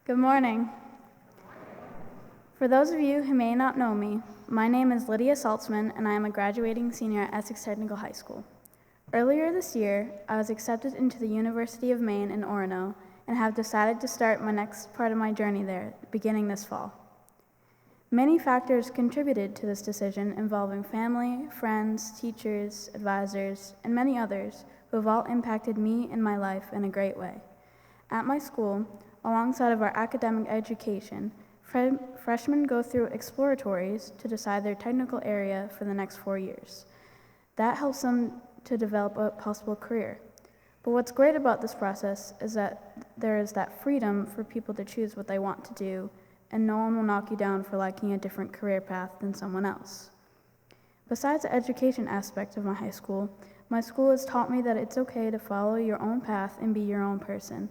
Good morning. For those of you who may not know me, my name is Lydia Saltzman, and I am a graduating senior at Essex Technical High School. Earlier this year, I was accepted into the University of Maine in Orono and have decided to start my next part of my journey there, beginning this fall. Many factors contributed to this decision involving family, friends, teachers, advisors, and many others who have all impacted me and my life in a great way. At my school, alongside of our academic education, freshmen go through exploratories to decide their technical area for the next 4 years. That helps them to develop a possible career. But what's great about this process is that there is that freedom for people to choose what they want to do, and no one will knock you down for liking a different career path than someone else. Besides the education aspect of my school has taught me that it's okay to follow your own path and be your own person.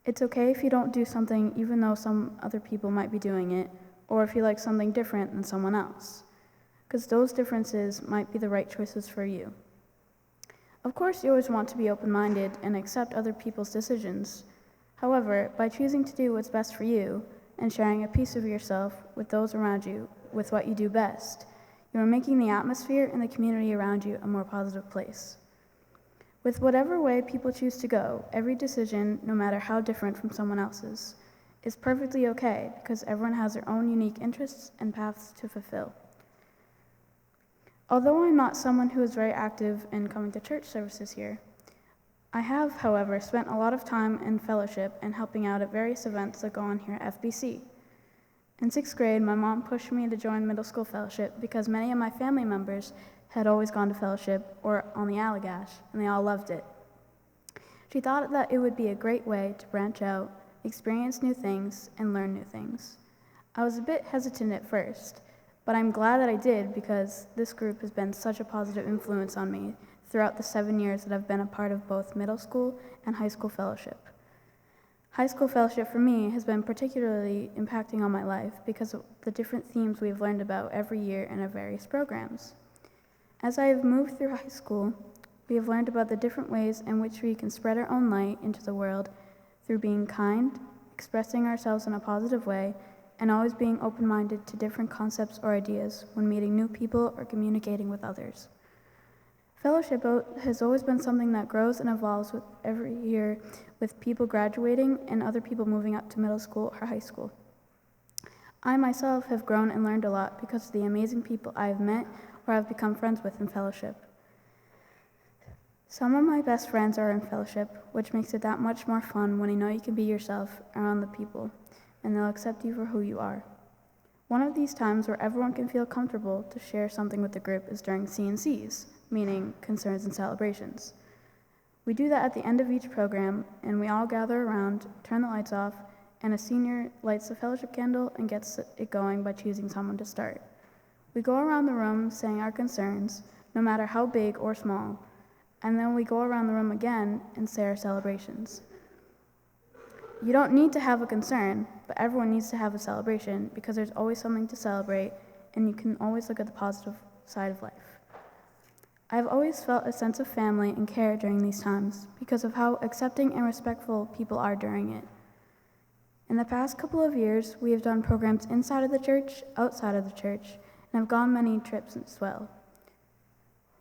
It's okay if you don't do something even though some other people might be doing it, or if you like something different than someone else, because those differences might be the right choices for you. Of course, you always want to be open-minded and accept other people's decisions. However, by choosing to do what's best for you and sharing a piece of yourself with those around you with what you do best, you are making the atmosphere and the community around you a more positive place. With whatever way people choose to go, every decision, no matter how different from someone else's, is perfectly okay because everyone has their own unique interests and paths to fulfill. Although I'm not someone who is very active in coming to church services here, I have, however, spent a lot of time in fellowship and helping out at various events that go on here at FBC. In 6th grade, my mom pushed me to join middle school fellowship because many of my family members had always gone to fellowship or on the Allagash, and they all loved it. She thought that it would be a great way to branch out, experience new things, and learn new things. I was a bit hesitant at first, but I'm glad that I did because this group has been such a positive influence on me throughout the 7 years that I've been a part of both middle school and high school fellowship. High school fellowship for me has been particularly impacting on my life because of the different themes we've learned about every year in our various programs. As I have moved through high school, we have learned about the different ways in which we can spread our own light into the world through being kind, expressing ourselves in a positive way, and always being open-minded to different concepts or ideas when meeting new people or communicating with others. Fellowship has always been something that grows and evolves with every year with people graduating and other people moving up to middle school or high school. I myself have grown and learned a lot because of the amazing people I have met or I've become friends with in fellowship. Some of my best friends are in fellowship, which makes it that much more fun when you know you can be yourself around the people, and they'll accept you for who you are. One of these times where everyone can feel comfortable to share something with the group is during C&Cs, meaning Concerns and Celebrations. We do that at the end of each program, and we all gather around, turn the lights off, and a senior lights the fellowship candle and gets it going by choosing someone to start. We go around the room saying our concerns, no matter how big or small, and then we go around the room again and say our celebrations. You don't need to have a concern, but everyone needs to have a celebration because there's always something to celebrate, and you can always look at the positive side of life. I've always felt a sense of family and care during these times because of how accepting and respectful people are during it. In the past couple of years, we have done programs inside of the church, outside of the church, and have gone many trips as well.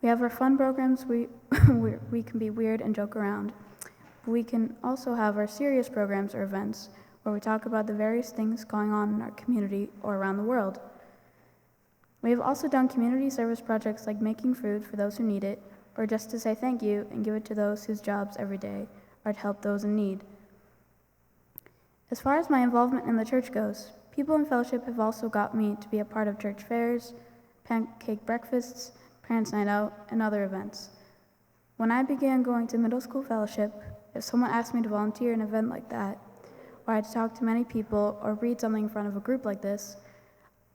We have our fun programs we can be weird and joke around. But we can also have our serious programs or events where we talk about the various things going on in our community or around the world. We have also done community service projects like making food for those who need it, or just to say thank you and give it to those whose jobs every day are to help those in need. As far as my involvement in the church goes, people in fellowship have also got me to be a part of church fairs, pancake breakfasts, parents' night out, and other events. When I began going to middle school fellowship, if someone asked me to volunteer in an event like that, or I had to talk to many people or read something in front of a group like this,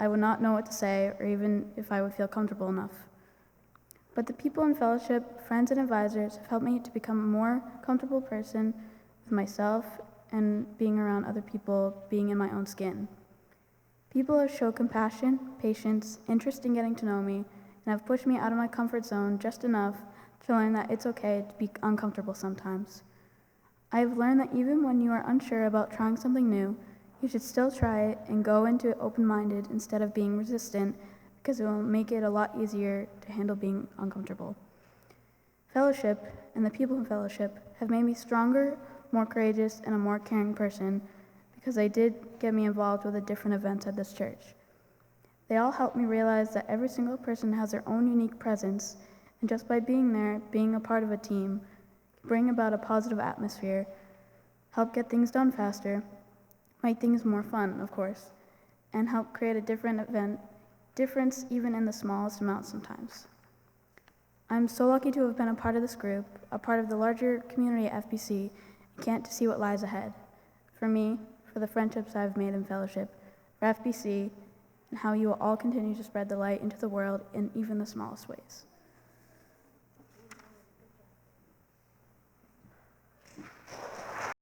I would not know what to say or even if I would feel comfortable enough. But the people in fellowship, friends and advisors have helped me to become a more comfortable person with myself and being around other people, being in my own skin. People have shown compassion, patience, interest in getting to know me, and have pushed me out of my comfort zone just enough to learn that it's okay to be uncomfortable sometimes. I have learned that even when you are unsure about trying something new, you should still try it and go into it open-minded instead of being resistant, because it will make it a lot easier to handle being uncomfortable. Fellowship and the people in fellowship have made me stronger, more courageous, and a more caring person because they did get me involved with the different events at this church. They all helped me realize that every single person has their own unique presence, and just by being there, being a part of a team, bring about a positive atmosphere, help get things done faster, make things more fun, of course, and help create a difference even in the smallest amount sometimes. I'm so lucky to have been a part of this group, a part of the larger community at FBC, and can't see what lies ahead. For me, for the friendships I've made in fellowship, for FBC, and how you will all continue to spread the light into the world in even the smallest ways.